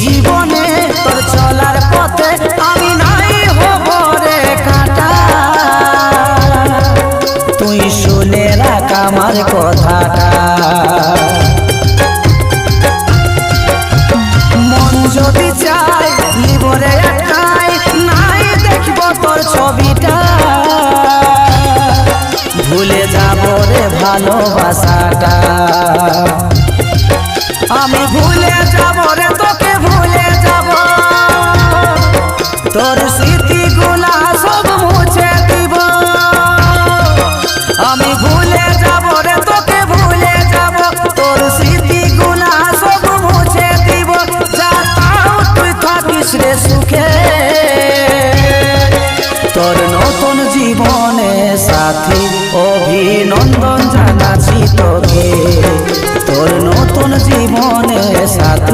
জীবনে তোর চলার পথে আমি নাই হব রে কাটা। তুই শুনে রাখ আমার কথাটা, মন যদি চাই লিবরে একটাই, নাই দেখব তোর ছবিটা। ভুলে যাব রে ভালোবাসাটা, আমি ভুলে যাব রে তোকে ভুলে যাব, তোর স্মৃতিগুলা সব মুছে দিব। আমি ভুলে যাব রে তোকে ভুলে যাব, তোর স্মৃতিগুলা সব মুছে দিব। যা তাও তুই থাকিস রে সুখে, তোর নতুন জীবনে সাথী অভিনন্দন জানাচ্ছি তোকে। তোর নতুন জীবনে সাথী